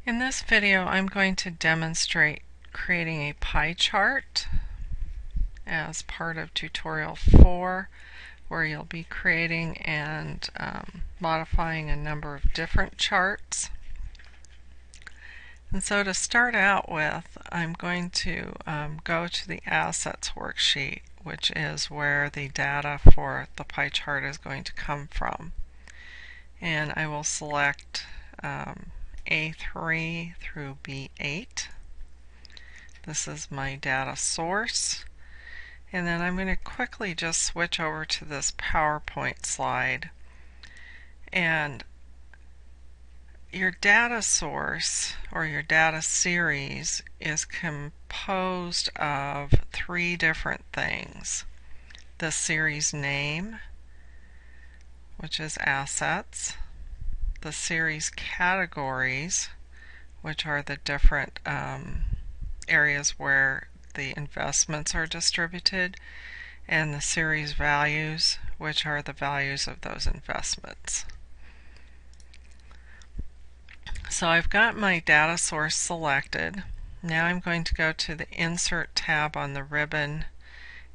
In this video, I'm going to demonstrate creating a pie chart as part of tutorial 4, where you'll be creating and modifying a number of different charts. And so to start out with, I'm going to go to the Assets worksheet, which is where the data for the pie chart is going to come from. And I will select A3 through B8. This is my data source. And then I'm going to quickly just switch over to this PowerPoint slide. And your data source or your data series is composed of 3 different things. The series name, which is assets, the series categories, which are the different areas where the investments are distributed, and the series values, which are the values of those investments. So I've got my data source selected. Now I'm going to go to the Insert tab on the ribbon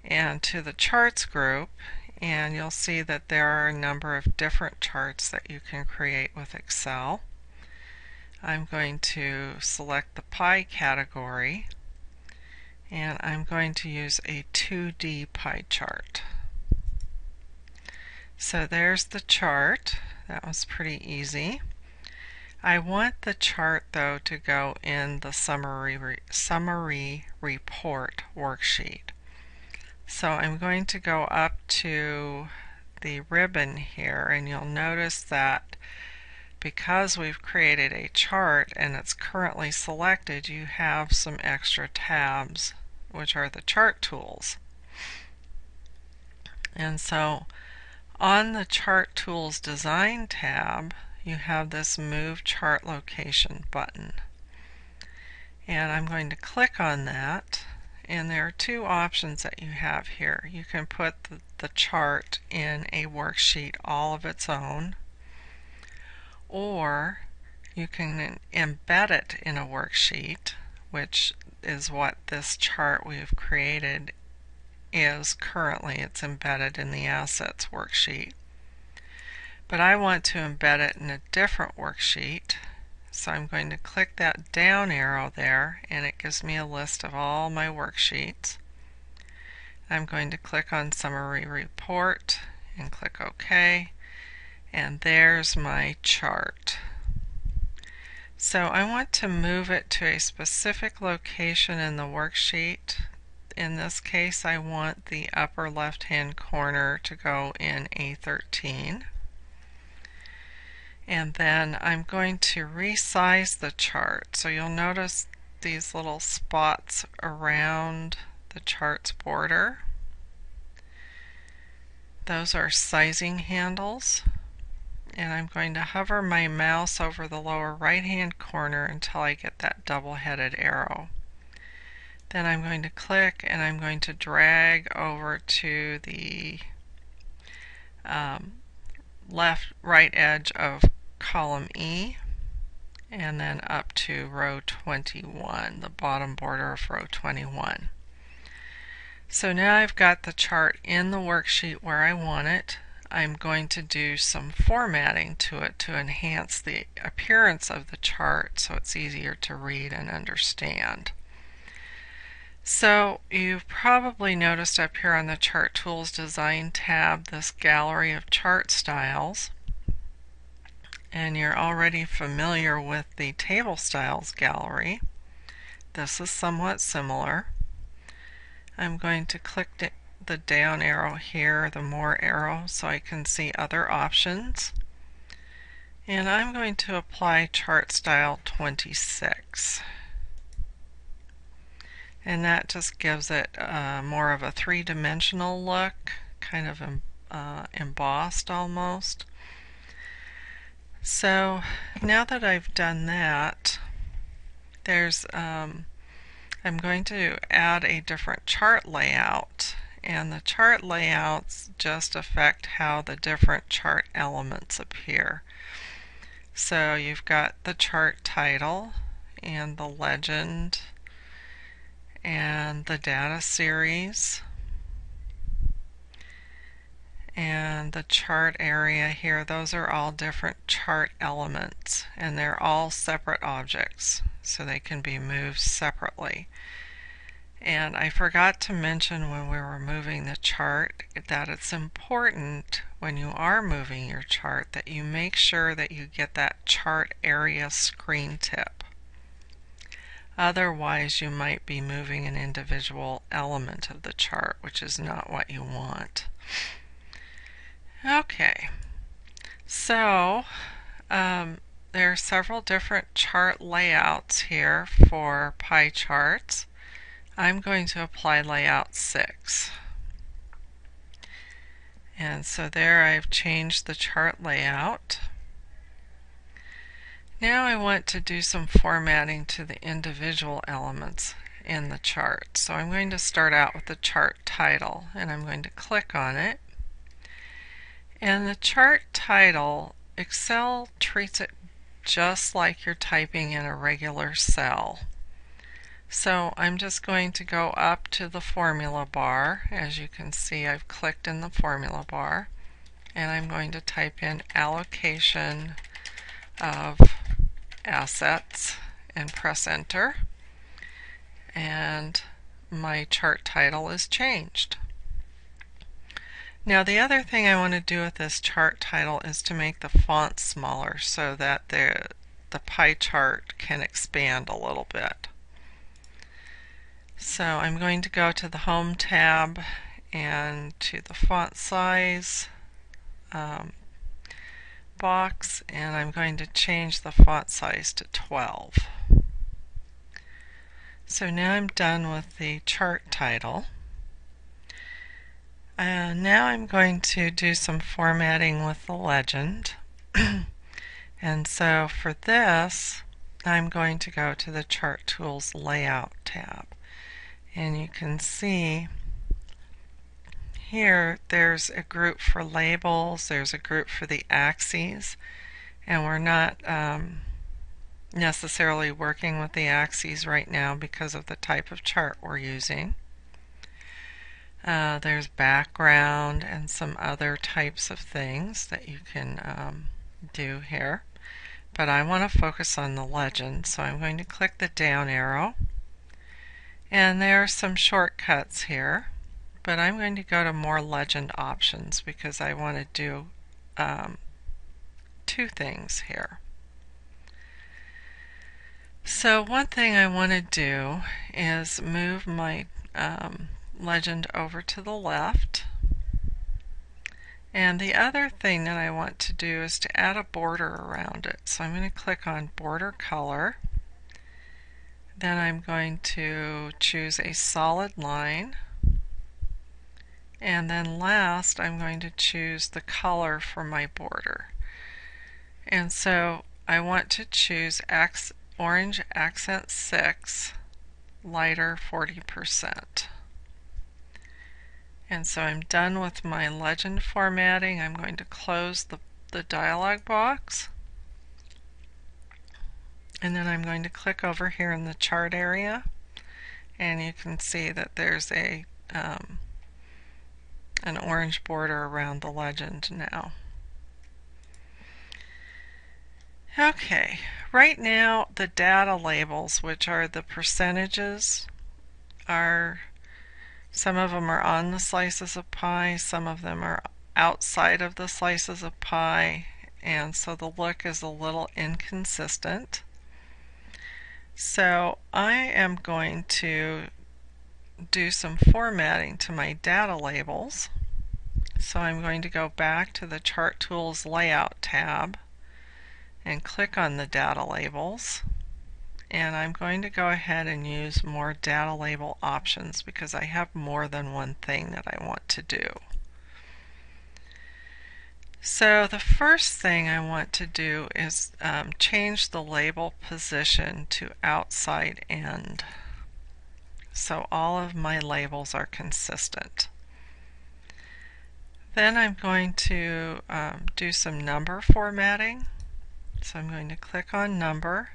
and to the Charts group, and you'll see that there are a number of different charts that you can create with Excel. I'm going to select the pie category, and I'm going to use a 2D pie chart. So there's the chart. That was pretty easy. I want the chart though to go in the summary report worksheet. So I'm going to go up to the ribbon here, and you'll notice that because we've created a chart and it's currently selected, you have some extra tabs, which are the chart tools. And so on the Chart Tools Design tab, you have this Move Chart Location button. And I'm going to click on that, and there are 2 options that you have here. You can put the chart in a worksheet all of its own, or you can embed it in a worksheet, which is what this chart we've created is currently. It's embedded in the Assets worksheet. But I want to embed it in a different worksheet, so I'm going to click that down arrow there, and it gives me a list of all my worksheets. I'm going to click on Summary Report and click OK, and there's my chart. So I want to move it to a specific location in the worksheet. In this case, I want the upper left-hand corner to go in A13. And then I'm going to resize the chart. So you'll notice these little spots around the chart's border. Those are sizing handles. And I'm going to hover my mouse over the lower right-hand corner until I get that double-headed arrow. Then I'm going to click and I'm going to drag over to the right edge of column E, and then up to row 21, the bottom border of row 21. So now I've got the chart in the worksheet where I want it. I'm going to do some formatting to it to enhance the appearance of the chart so it's easier to read and understand. So you've probably noticed up here on the Chart Tools Design tab this gallery of chart styles, and you're already familiar with the Table Styles gallery. This is somewhat similar. I'm going to click the down arrow here, the More arrow, so I can see other options. And I'm going to apply Chart Style 26. And that just gives it more of a 3-dimensional look, kind of embossed almost. So now that I've done that, I'm going to add a different chart layout, and the chart layouts just affect how the different chart elements appear. So you've got the chart title, and the legend and the data series and the chart area here. Those are all different chart elements, and they're all separate objects, so they can be moved separately. And I forgot to mention when we were moving the chart that it's important when you are moving your chart that you make sure that you get that chart area screen tip. Otherwise, you might be moving an individual element of the chart, which is not what you want. Okay, so there are several different chart layouts here for pie charts. I'm going to apply layout 6. And so there I've changed the chart layout. Now I want to do some formatting to the individual elements in the chart. So I'm going to start out with the chart title, and I'm going to click on it. And the chart title, Excel treats it just like you're typing in a regular cell. So I'm just going to go up to the formula bar. As you can see, I've clicked in the formula bar, and I'm going to type in allocation of assets and press enter, and my chart title is changed. Now the other thing I want to do with this chart title is to make the font smaller so that the pie chart can expand a little bit. So I'm going to go to the Home tab and to the font size box, and I'm going to change the font size to 12. So now I'm done with the chart title. Now I'm going to do some formatting with the legend. And so for this, I'm going to go to the Chart Tools Layout tab. And you can see here there's a group for labels, there's a group for the axes, and we're not necessarily working with the axes right now because of the type of chart we're using. There's background and some other types of things that you can do here. But I want to focus on the legend, so I'm going to click the down arrow. And there are some shortcuts here, but I'm going to go to more legend options because I want to do two things here. So one thing I want to do is move my legend over to the left, and the other thing that I want to do is to add a border around it. So I'm going to click on border color, then I'm going to choose a solid line, and then last I'm going to choose the color for my border. And so I want to choose Orange Accent 6, lighter 40%. And so I'm done with my legend formatting. I'm going to close the dialog box, and then I'm going to click over here in the chart area, and you can see that there's an orange border around the legend now. Okay, right now the data labels, which are the percentages, some of them are on the slices of pie, some of them are outside of the slices of pie, and so the look is a little inconsistent. So I am going to do some formatting to my data labels. So I'm going to go back to the Chart Tools Layout tab and click on the data labels. And I'm going to go ahead and use more data label options because I have more than one thing that I want to do. So the first thing I want to do is change the label position to outside end, so all of my labels are consistent. Then I'm going to do some number formatting. So I'm going to click on number,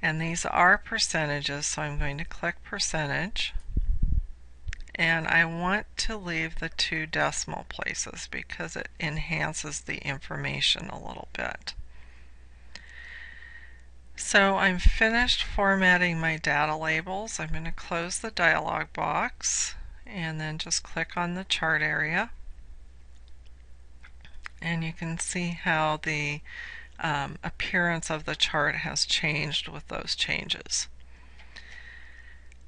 And these are percentages, so I'm going to click percentage. And I want to leave the 2 decimal places because it enhances the information a little bit. So I'm finished formatting my data labels. I'm going to close the dialog box and then just click on the chart area. And you can see how the appearance of the chart has changed with those changes.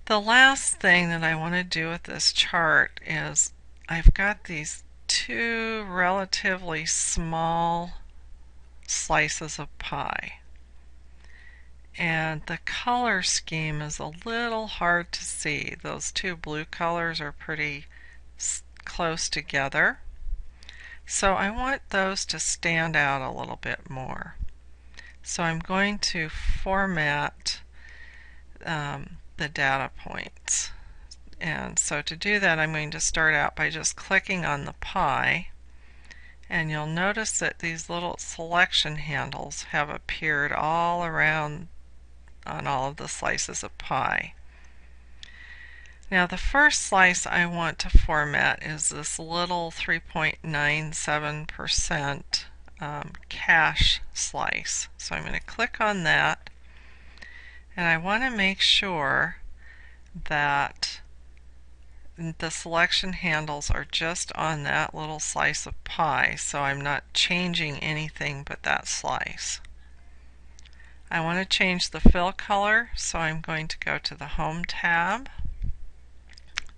The last thing that I want to do with this chart is I've got these 2 relatively small slices of pie. And the color scheme is a little hard to see. Those 2 blue colors are pretty close together. So I want those to stand out a little bit more. So I'm going to format the data points. And so to do that, I'm going to start out by just clicking on the pie, and you'll notice that these little selection handles have appeared all around on all of the slices of pie. Now the first slice I want to format is this little 3.97% cash slice. So I'm going to click on that, and I want to make sure that the selection handles are just on that little slice of pie, so I'm not changing anything but that slice. I want to change the fill color, so I'm going to go to the Home tab,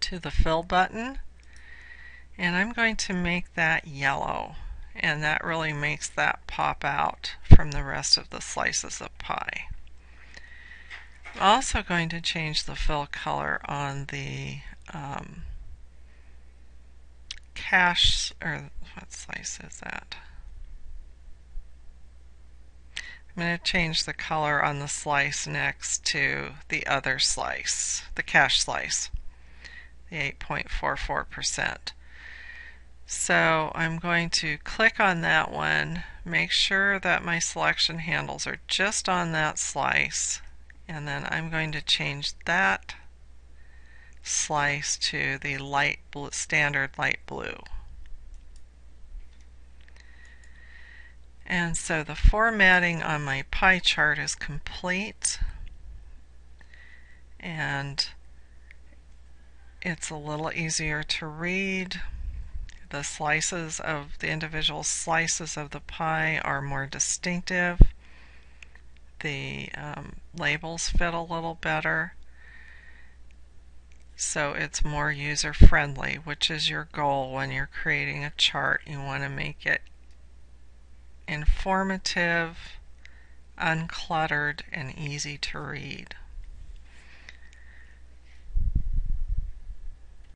to the Fill button, and I'm going to make that yellow, and that really makes that pop out from the rest of the slices of pie. I'm also going to change the fill color on the cash, or what slice is that? I'm going to change the color on the slice next to the other slice, the cash slice, the 8.44%. So I'm going to click on that one, make sure that my selection handles are just on that slice, and then I'm going to change that slice to the light blue, standard light blue. And so the formatting on my pie chart is complete, and it's a little easier to read. The slices of the individual slices of the pie are more distinctive. The labels fit a little better. So it's more user-friendly, which is your goal when you're creating a chart. You want to make it informative, uncluttered, and easy to read.